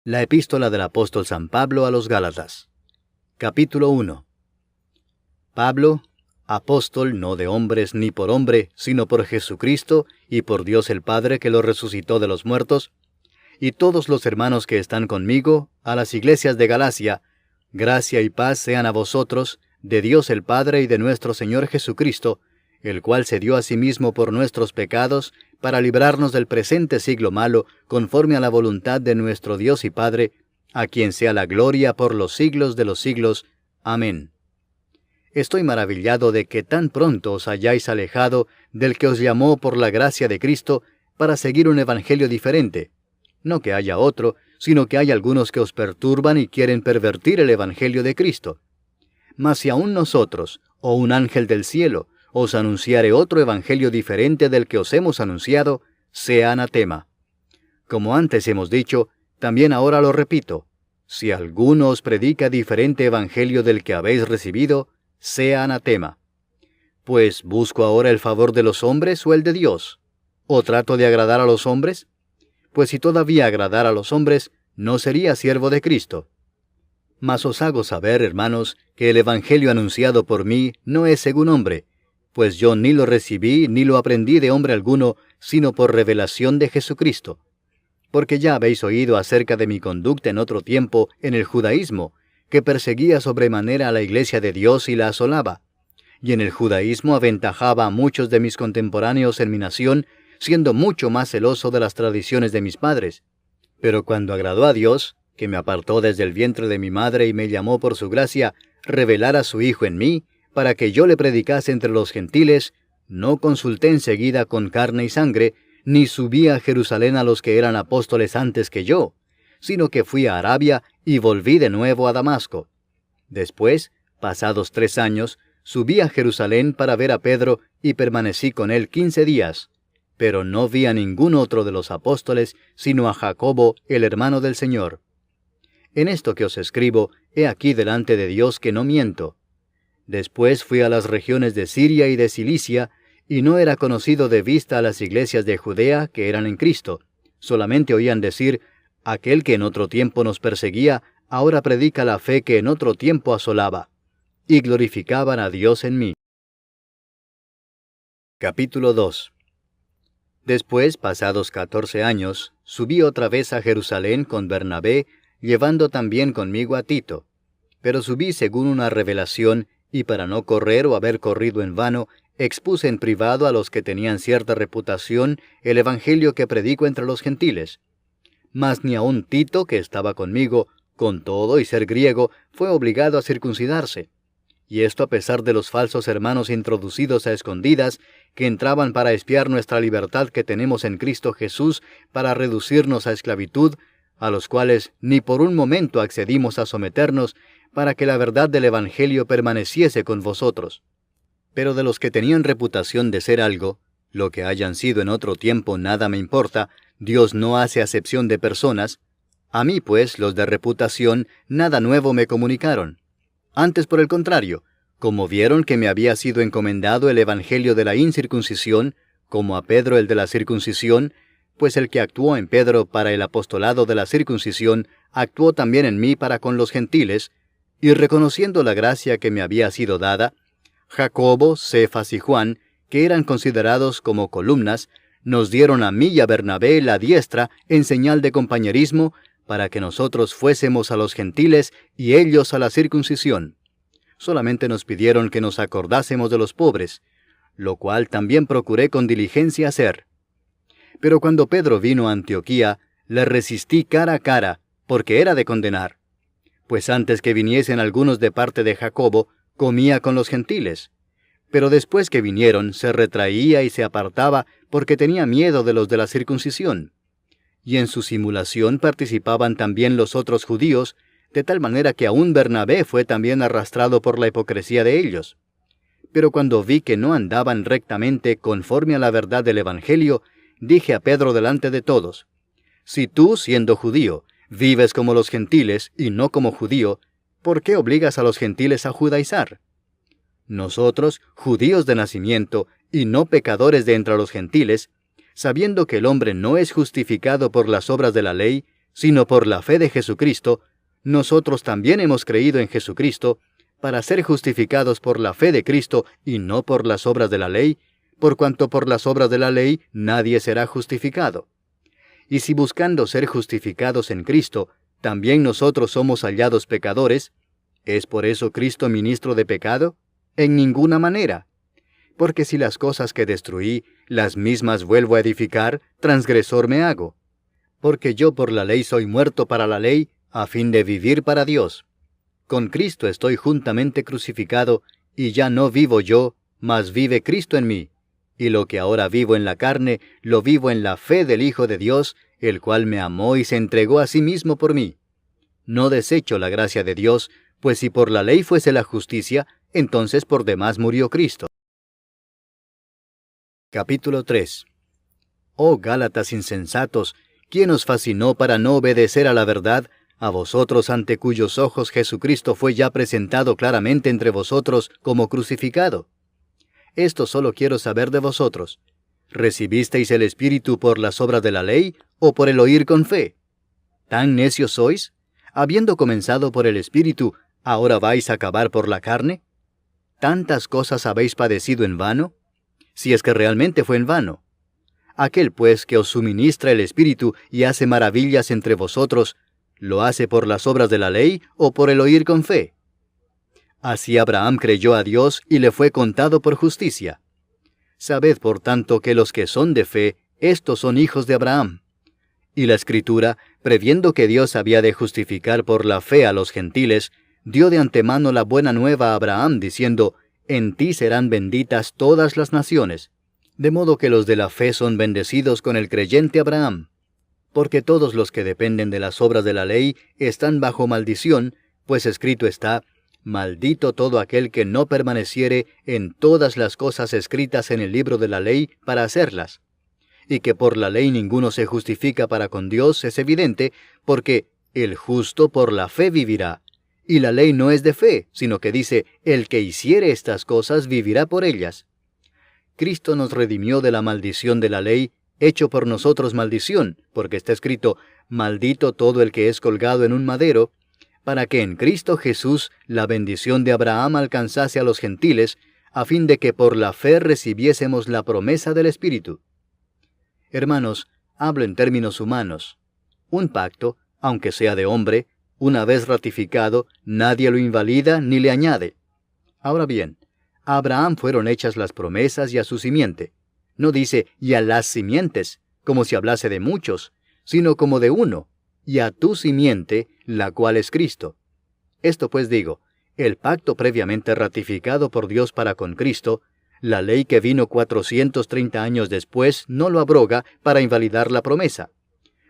La epístola del apóstol San Pablo a los Gálatas. Capítulo 1. Pablo, apóstol no de hombres ni por hombre, sino por Jesucristo y por Dios el Padre que lo resucitó de los muertos, y todos los hermanos que están conmigo, a las iglesias de Galacia, gracia y paz sean a vosotros, de Dios el Padre y de nuestro Señor Jesucristo, el cual se dio a sí mismo por nuestros pecados, para librarnos del presente siglo malo, conforme a la voluntad de nuestro Dios y Padre, a quien sea la gloria por los siglos de los siglos. Amén. Estoy maravillado de que tan pronto os hayáis alejado del que os llamó por la gracia de Cristo para seguir un evangelio diferente. No que haya otro, sino que hay algunos que os perturban y quieren pervertir el evangelio de Cristo. Mas si aún nosotros, o un ángel del cielo, os anunciare otro evangelio diferente del que os hemos anunciado, sea anatema. Como antes hemos dicho, también ahora lo repito, si alguno os predica diferente evangelio del que habéis recibido, sea anatema. Pues, ¿busco ahora el favor de los hombres o el de Dios? ¿O trato de agradar a los hombres? Pues si todavía agradara a los hombres, no sería siervo de Cristo. Mas os hago saber, hermanos, que el evangelio anunciado por mí no es según hombre, pues yo ni lo recibí ni lo aprendí de hombre alguno, sino por revelación de Jesucristo. Porque ya habéis oído acerca de mi conducta en otro tiempo en el judaísmo, que perseguía sobremanera a la iglesia de Dios y la asolaba. Y en el judaísmo aventajaba a muchos de mis contemporáneos en mi nación, siendo mucho más celoso de las tradiciones de mis padres. Pero cuando agradó a Dios, que me apartó desde el vientre de mi madre y me llamó por su gracia, revelar a su Hijo en mí, para que yo le predicase entre los gentiles, no consulté enseguida con carne y sangre, ni subí a Jerusalén a los que eran apóstoles antes que yo, sino que fui a Arabia y volví de nuevo a Damasco. Después, pasados 3 años, subí a Jerusalén para ver a Pedro y permanecí con él 15 días, pero no vi a ningún otro de los apóstoles, sino a Jacobo, el hermano del Señor. En esto que os escribo, he aquí delante de Dios que no miento. Después fui a las regiones de Siria y de Cilicia, y no era conocido de vista a las iglesias de Judea que eran en Cristo. Solamente oían decir, aquel que en otro tiempo nos perseguía, ahora predica la fe que en otro tiempo asolaba. Y glorificaban a Dios en mí. Capítulo 2. Después, pasados 14 años, subí otra vez a Jerusalén con Bernabé, llevando también conmigo a Tito. Pero subí según una revelación, y para no correr o haber corrido en vano, expuse en privado a los que tenían cierta reputación el evangelio que predico entre los gentiles. Mas ni aun Tito, que estaba conmigo, con todo y ser griego, fue obligado a circuncidarse. Y esto a pesar de los falsos hermanos introducidos a escondidas, que entraban para espiar nuestra libertad que tenemos en Cristo Jesús, para reducirnos a esclavitud, a los cuales ni por un momento accedimos a someternos, para que la verdad del evangelio permaneciese con vosotros. Pero de los que tenían reputación de ser algo, lo que hayan sido en otro tiempo nada me importa, Dios no hace acepción de personas. A mí, pues, los de reputación, nada nuevo me comunicaron. Antes, por el contrario, como vieron que me había sido encomendado el evangelio de la incircuncisión, como a Pedro el de la circuncisión, pues el que actuó en Pedro para el apostolado de la circuncisión, actuó también en mí para con los gentiles, y reconociendo la gracia que me había sido dada, Jacobo, Cefas y Juan, que eran considerados como columnas, nos dieron a mí y a Bernabé la diestra en señal de compañerismo, para que nosotros fuésemos a los gentiles y ellos a la circuncisión. Solamente nos pidieron que nos acordásemos de los pobres, lo cual también procuré con diligencia hacer. Pero cuando Pedro vino a Antioquía, le resistí cara a cara, porque era de condenar. Pues antes que viniesen algunos de parte de Jacobo, comía con los gentiles. Pero después que vinieron, se retraía y se apartaba, porque tenía miedo de los de la circuncisión. Y en su simulación participaban también los otros judíos, de tal manera que aún Bernabé fue también arrastrado por la hipocresía de ellos. Pero cuando vi que no andaban rectamente conforme a la verdad del evangelio, dije a Pedro delante de todos, si tú, siendo judío, vives como los gentiles y no como judío, ¿por qué obligas a los gentiles a judaizar? Nosotros, judíos de nacimiento y no pecadores de entre los gentiles, sabiendo que el hombre no es justificado por las obras de la ley, sino por la fe de Jesucristo, nosotros también hemos creído en Jesucristo, para ser justificados por la fe de Cristo y no por las obras de la ley, por cuanto por las obras de la ley nadie será justificado. Y si buscando ser justificados en Cristo, también nosotros somos hallados pecadores, ¿es por eso Cristo ministro de pecado? En ninguna manera. Porque si las cosas que destruí, las mismas vuelvo a edificar, transgresor me hago. Porque yo por la ley soy muerto para la ley, a fin de vivir para Dios. Con Cristo estoy juntamente crucificado, y ya no vivo yo, mas vive Cristo en mí. Y lo que ahora vivo en la carne, lo vivo en la fe del Hijo de Dios, el cual me amó y se entregó a sí mismo por mí. No desecho la gracia de Dios, pues si por la ley fuese la justicia, entonces por demás murió Cristo. Capítulo 3. Oh Gálatas insensatos, ¿quién os fascinó para no obedecer a la verdad, a vosotros ante cuyos ojos Jesucristo fue ya presentado claramente entre vosotros como crucificado? Esto solo quiero saber de vosotros. ¿Recibisteis el Espíritu por las obras de la ley o por el oír con fe? ¿Tan necios sois? Habiendo comenzado por el Espíritu, ¿ahora vais a acabar por la carne? ¿Tantas cosas habéis padecido en vano? Si es que realmente fue en vano. Aquel pues que os suministra el Espíritu y hace maravillas entre vosotros, ¿lo hace por las obras de la ley o por el oír con fe? Así Abraham creyó a Dios y le fue contado por justicia. Sabed por tanto que los que son de fe, estos son hijos de Abraham. Y la Escritura, previendo que Dios había de justificar por la fe a los gentiles, dio de antemano la buena nueva a Abraham, diciendo, en ti serán benditas todas las naciones. De modo que los de la fe son bendecidos con el creyente Abraham. Porque todos los que dependen de las obras de la ley están bajo maldición, pues escrito está, maldito todo aquel que no permaneciere en todas las cosas escritas en el libro de la ley para hacerlas. Y que por la ley ninguno se justifica para con Dios es evidente, porque el justo por la fe vivirá. Y la ley no es de fe, sino que dice, el que hiciere estas cosas vivirá por ellas. Cristo nos redimió de la maldición de la ley, hecho por nosotros maldición, porque está escrito, maldito todo el que es colgado en un madero, para que en Cristo Jesús la bendición de Abraham alcanzase a los gentiles, a fin de que por la fe recibiésemos la promesa del Espíritu. Hermanos, hablo en términos humanos. Un pacto, aunque sea de hombre, una vez ratificado, nadie lo invalida ni le añade. Ahora bien, a Abraham fueron hechas las promesas y a su simiente. No dice, y a las simientes, como si hablase de muchos, sino como de uno, y a tu simiente, la cual es Cristo. Esto pues digo, el pacto previamente ratificado por Dios para con Cristo, la ley que vino 430 años después no lo abroga para invalidar la promesa.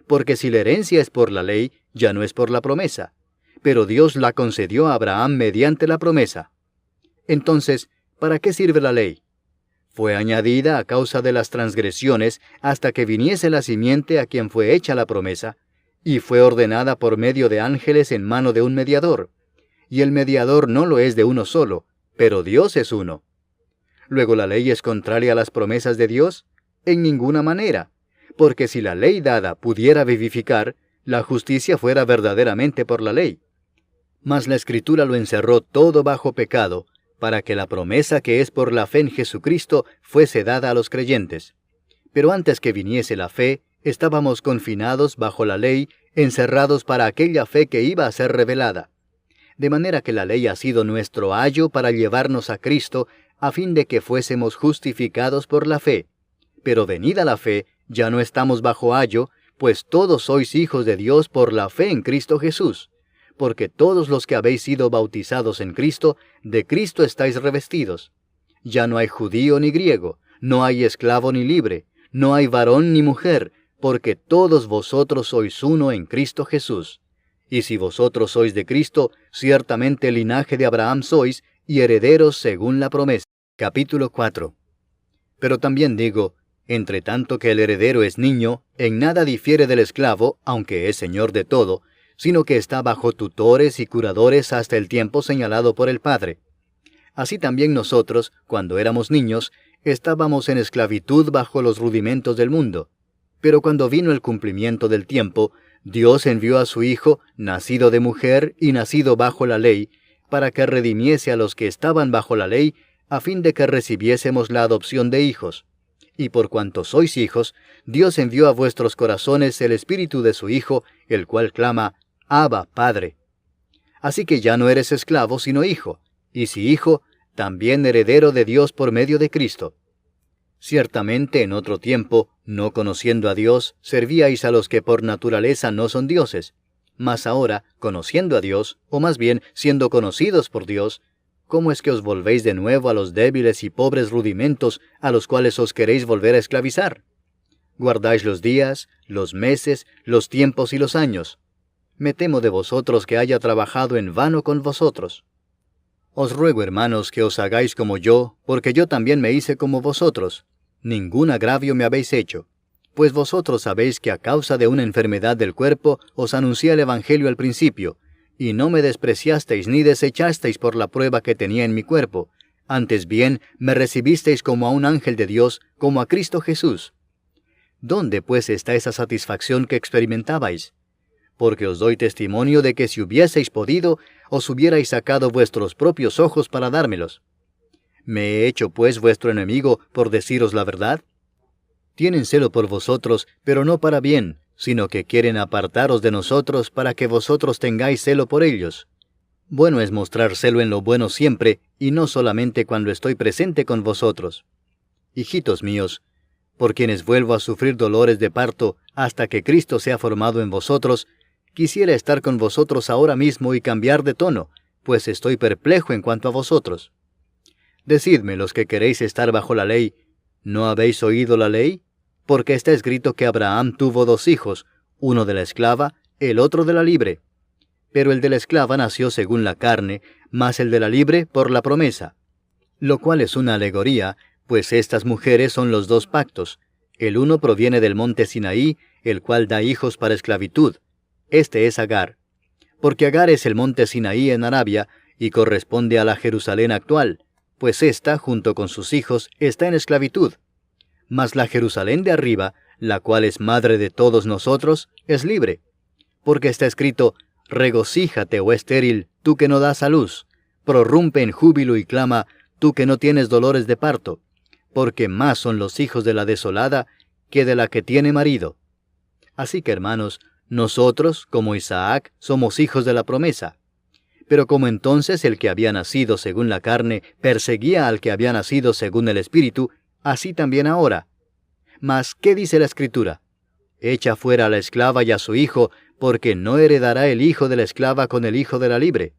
Porque si la herencia es por la ley, ya no es por la promesa. Pero Dios la concedió a Abraham mediante la promesa. Entonces, ¿para qué sirve la ley? Fue añadida a causa de las transgresiones hasta que viniese la simiente a quien fue hecha la promesa, y fue ordenada por medio de ángeles en mano de un mediador. Y el mediador no lo es de uno solo, pero Dios es uno. ¿Luego la ley es contraria a las promesas de Dios? En ninguna manera, porque si la ley dada pudiera vivificar, la justicia fuera verdaderamente por la ley. Mas la Escritura lo encerró todo bajo pecado, para que la promesa que es por la fe en Jesucristo fuese dada a los creyentes. Pero antes que viniese la fe, estábamos confinados bajo la ley, encerrados para aquella fe que iba a ser revelada. De manera que la ley ha sido nuestro ayo para llevarnos a Cristo, a fin de que fuésemos justificados por la fe. Pero venida la fe, ya no estamos bajo ayo, pues todos sois hijos de Dios por la fe en Cristo Jesús. Porque todos los que habéis sido bautizados en Cristo, de Cristo estáis revestidos. Ya no hay judío ni griego, no hay esclavo ni libre, no hay varón ni mujer, porque todos vosotros sois uno en Cristo Jesús. Y si vosotros sois de Cristo, ciertamente linaje de Abraham sois, y herederos según la promesa. Capítulo 4. Pero también digo, entre tanto que el heredero es niño, en nada difiere del esclavo, aunque es señor de todo, sino que está bajo tutores y curadores hasta el tiempo señalado por el Padre. Así también nosotros, cuando éramos niños, estábamos en esclavitud bajo los rudimentos del mundo. Pero cuando vino el cumplimiento del tiempo, Dios envió a su Hijo, nacido de mujer y nacido bajo la ley, para que redimiese a los que estaban bajo la ley, a fin de que recibiésemos la adopción de hijos. Y por cuanto sois hijos, Dios envió a vuestros corazones el Espíritu de su Hijo, el cual clama, Abba, Padre. Así que ya no eres esclavo, sino hijo, y si hijo, también heredero de Dios por medio de Cristo. Ciertamente en otro tiempo, no conociendo a Dios, servíais a los que por naturaleza no son dioses. Mas ahora, conociendo a Dios, o más bien siendo conocidos por Dios, ¿cómo es que os volvéis de nuevo a los débiles y pobres rudimentos a los cuales os queréis volver a esclavizar? Guardáis los días, los meses, los tiempos y los años. Me temo de vosotros que haya trabajado en vano con vosotros. Os ruego, hermanos, que os hagáis como yo, porque yo también me hice como vosotros. Ningún agravio me habéis hecho, pues vosotros sabéis que a causa de una enfermedad del cuerpo os anuncié el Evangelio al principio, y no me despreciasteis ni desechasteis por la prueba que tenía en mi cuerpo. Antes bien, me recibisteis como a un ángel de Dios, como a Cristo Jesús. ¿Dónde pues está esa satisfacción que experimentabais? Porque os doy testimonio de que si hubieseis podido, os hubierais sacado vuestros propios ojos para dármelos. ¿Me he hecho pues vuestro enemigo por deciros la verdad? Tienen celo por vosotros, pero no para bien, sino que quieren apartaros de nosotros para que vosotros tengáis celo por ellos. Bueno es mostrar celo en lo bueno siempre, y no solamente cuando estoy presente con vosotros. Hijitos míos, por quienes vuelvo a sufrir dolores de parto hasta que Cristo sea formado en vosotros, quisiera estar con vosotros ahora mismo y cambiar de tono, pues estoy perplejo en cuanto a vosotros. Decidme, los que queréis estar bajo la ley, ¿no habéis oído la ley? Porque está escrito que Abraham tuvo 2 hijos, uno de la esclava, el otro de la libre. Pero el de la esclava nació según la carne, mas el de la libre por la promesa. Lo cual es una alegoría, pues estas mujeres son los 2 pactos. El uno proviene del monte Sinaí, el cual da hijos para esclavitud. Este es Agar. Porque Agar es el monte Sinaí en Arabia, y corresponde a la Jerusalén actual, pues ésta, junto con sus hijos, está en esclavitud. Mas la Jerusalén de arriba, la cual es madre de todos nosotros, es libre. Porque está escrito, regocíjate, oh estéril, tú que no das a luz, prorrumpe en júbilo y clama, tú que no tienes dolores de parto, porque más son los hijos de la desolada que de la que tiene marido. Así que, hermanos, nosotros, como Isaac, somos hijos de la promesa. Pero como entonces el que había nacido según la carne perseguía al que había nacido según el Espíritu, así también ahora. Mas, ¿qué dice la Escritura? Echa fuera a la esclava y a su hijo, porque no heredará el hijo de la esclava con el hijo de la libre.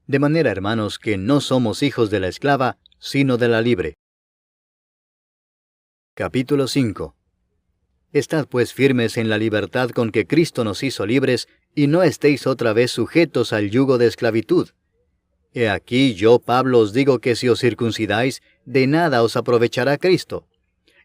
De manera, hermanos, que no somos hijos de la esclava, sino de la libre. Capítulo 5. Estad pues firmes en la libertad con que Cristo nos hizo libres, y no estéis otra vez sujetos al yugo de esclavitud. He aquí yo, Pablo, os digo que si os circuncidáis, de nada os aprovechará Cristo.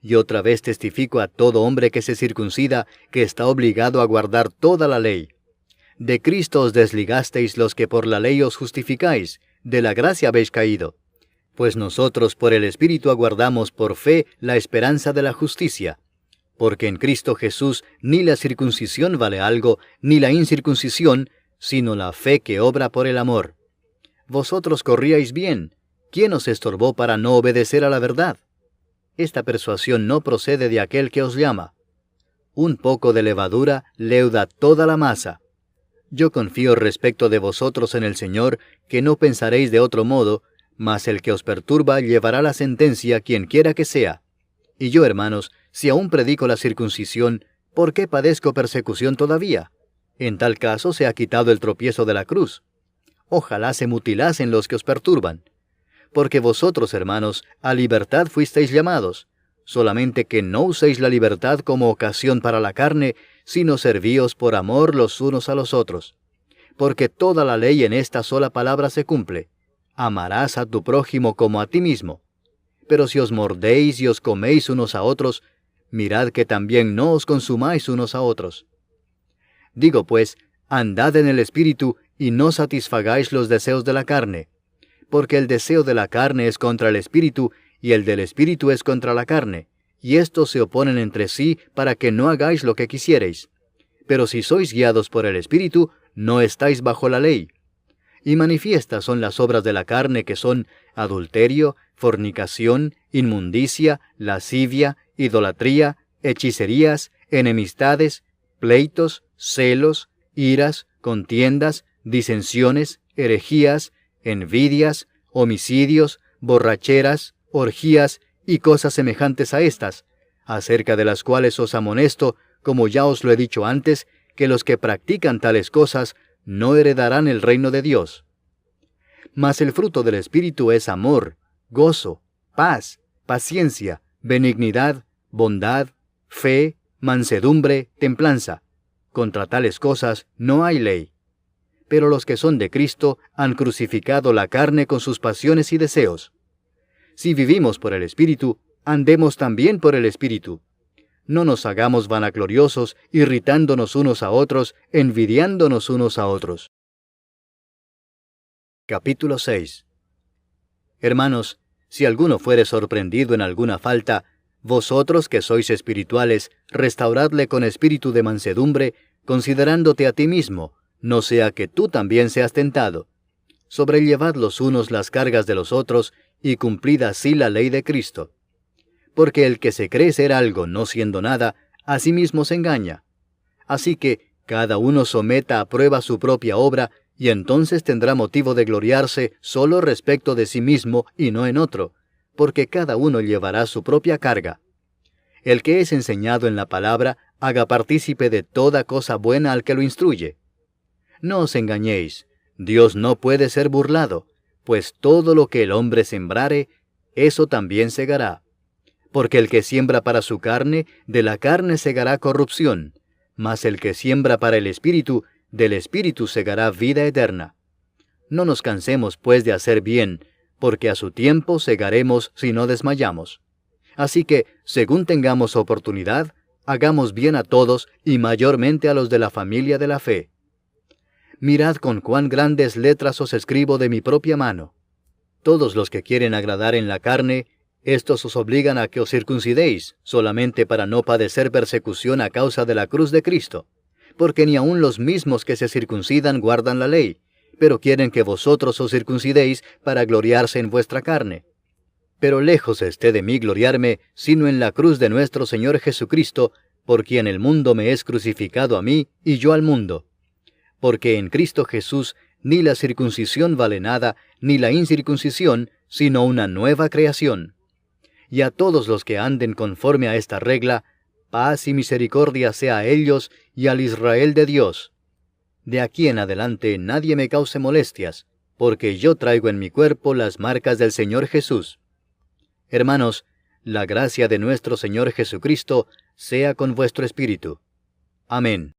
Y otra vez testifico a todo hombre que se circuncida, que está obligado a guardar toda la ley. De Cristo os desligasteis los que por la ley os justificáis, de la gracia habéis caído. Pues nosotros por el Espíritu aguardamos por fe la esperanza de la justicia. Porque en Cristo Jesús ni la circuncisión vale algo, ni la incircuncisión, sino la fe que obra por el amor. Vosotros corríais bien. ¿Quién os estorbó para no obedecer a la verdad? Esta persuasión no procede de aquel que os llama. Un poco de levadura leuda toda la masa. Yo confío respecto de vosotros en el Señor, que no pensaréis de otro modo, mas el que os perturba llevará la sentencia quien quiera que sea. Y yo, hermanos, si aún predico la circuncisión, ¿por qué padezco persecución todavía? En tal caso se ha quitado el tropiezo de la cruz. Ojalá se mutilasen los que os perturban. Porque vosotros, hermanos, a libertad fuisteis llamados, solamente que no uséis la libertad como ocasión para la carne, sino servíos por amor los unos a los otros. Porque toda la ley en esta sola palabra se cumple: amarás a tu prójimo como a ti mismo. Pero si os mordéis y os coméis unos a otros, mirad que también no os consumáis unos a otros. Digo pues, andad en el Espíritu, y no satisfagáis los deseos de la carne. Porque el deseo de la carne es contra el Espíritu, y el del Espíritu es contra la carne, y estos se oponen entre sí para que no hagáis lo que quisiereis. pero si sois guiados por el Espíritu, no estáis bajo la ley. Y manifiestas son las obras de la carne, que son adulterio, fornicación, inmundicia, lascivia, idolatría, hechicerías, enemistades, pleitos, celos, iras, contiendas, disensiones, herejías, envidias, homicidios, borracheras, orgías y cosas semejantes a estas, acerca de las cuales os amonesto, como ya os lo he dicho antes, que los que practican tales cosas no heredarán el reino de Dios. Mas el fruto del Espíritu es amor, gozo, paz, paciencia, benignidad, bondad, fe, mansedumbre, templanza. Contra tales cosas no hay ley. Pero los que son de Cristo han crucificado la carne con sus pasiones y deseos. Si vivimos por el Espíritu, andemos también por el Espíritu. No nos hagamos vanagloriosos, irritándonos unos a otros, envidiándonos unos a otros. Capítulo 6. Hermanos, si alguno fuere sorprendido en alguna falta, vosotros que sois espirituales, restauradle con espíritu de mansedumbre, considerándote a ti mismo, no sea que tú también seas tentado. Sobrellevad los unos las cargas de los otros, y cumplid así la ley de Cristo. Porque el que se cree ser algo no siendo nada, a sí mismo se engaña. Así que cada uno someta a prueba su propia obra, y entonces tendrá motivo de gloriarse solo respecto de sí mismo y no en otro, porque cada uno llevará su propia carga. El que es enseñado en la palabra, haga partícipe de toda cosa buena al que lo instruye. No os engañéis, Dios no puede ser burlado, pues todo lo que el hombre sembrare, eso también segará. Porque el que siembra para su carne, de la carne segará corrupción, mas el que siembra para el Espíritu, del Espíritu segará vida eterna. No nos cansemos pues de hacer bien, porque a su tiempo segaremos si no desmayamos. Así que, según tengamos oportunidad, hagamos bien a todos y mayormente a los de la familia de la fe. Mirad con cuán grandes letras os escribo de mi propia mano. Todos los que quieren agradar en la carne, estos os obligan a que os circuncidéis, solamente para no padecer persecución a causa de la cruz de Cristo. Porque ni aun los mismos que se circuncidan guardan la ley, pero quieren que vosotros os circuncidéis para gloriarse en vuestra carne. Pero lejos esté de mí gloriarme, sino en la cruz de nuestro Señor Jesucristo, por quien el mundo me es crucificado a mí y yo al mundo. Porque en Cristo Jesús ni la circuncisión vale nada, ni la incircuncisión, sino una nueva creación. Y a todos los que anden conforme a esta regla, paz y misericordia sea a ellos y al Israel de Dios. De aquí en adelante nadie me cause molestias, porque yo traigo en mi cuerpo las marcas del Señor Jesús. Hermanos, la gracia de nuestro Señor Jesucristo sea con vuestro espíritu. Amén.